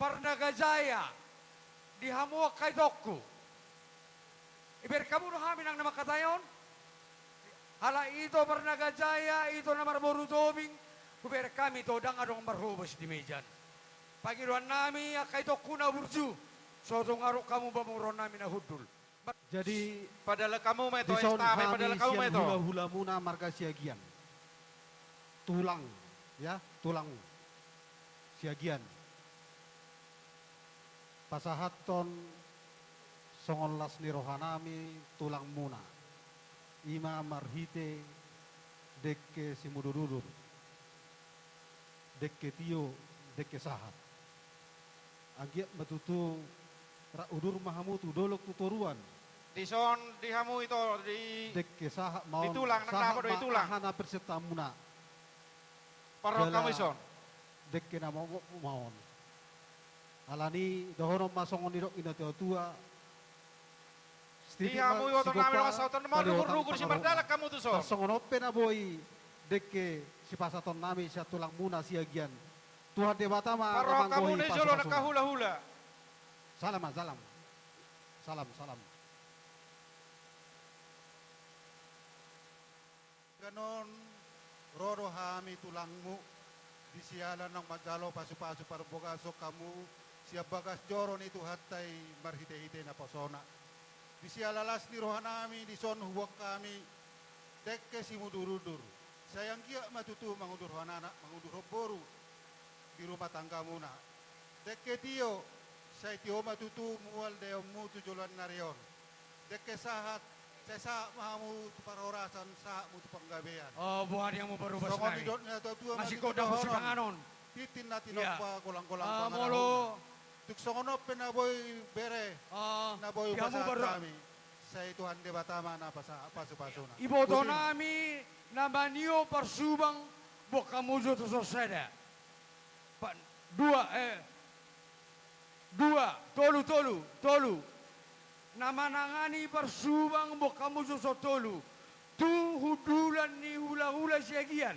Parnagajaya dihamuak kay Dokku. Iber kamu no hamin ang nama katayon. Hala ito Parnagajaya, ito na marboru dobing. Iber kami to dang adong marhubos di mejan. Pagiruan nami kay Dokku na burju. Sotong arok kamu bamuron namin na hudul. Jadi Padahal kamu meto dison estame, padahal kamu siang meto. hula-hula muna marga siagian. Tulang, ya, tulang siagian. Pasahaton songolas ni rohanami tulang muna. Ima marhite dekke simudududur. Dekke tio, dekke sahat. Agiat matutu ra udur mahamutu dolok tuturuan. Dison dihamu itu di Dekke sahat mau Ditulang, nang dapat ditulang. hana perserta muna. parok Dala- kamu ison. Dekke na maon. Alani dohono masongon niro ina tua. Dihamu itu namin masautan mau rugur-rugur si berdalak kamu tuh son. Pasongon ope na boy dekke si pasaton nami siya tulang muna siagian. Tuhan debata ma Parok kamu ni jolo pasasuna. nakahula-hula. Salam, salam. Salam, salam. Ganon, roro hami tulangmu, disialan ng magalo pasu-pasu parbogaso kamu, siya bagas joron itu hatay marhite-hite na posona. Disialalas ni rohanami, dison huwag kami, dekke si mudurudur. Sayang kia matutu mangudur hanana, mangudur boru di rumah tangga muna. Dekke tio, saya tio matutu mual deo mutu joluan narion. Dekke sahat, saya sa mahamu tu parorasan sa mutu panggabean. Oh, buhan yang mau berubah Songon senai. idotnya tua Masih kau dah si panganon. Titin na tinok Iya. pa kulang-kulang Ah, panganahon. molo. Tuk songonop penaboy bere, naboy Kamu pasahan baru kami. Sa Tuhan de batama na pasu-pasu na. iboto nami namanio parsubang bokamujo to soseda. Dua, tolu. Namanangani parsubang bokamujo so tolu. Tu hudulan ni hula-hula siagian.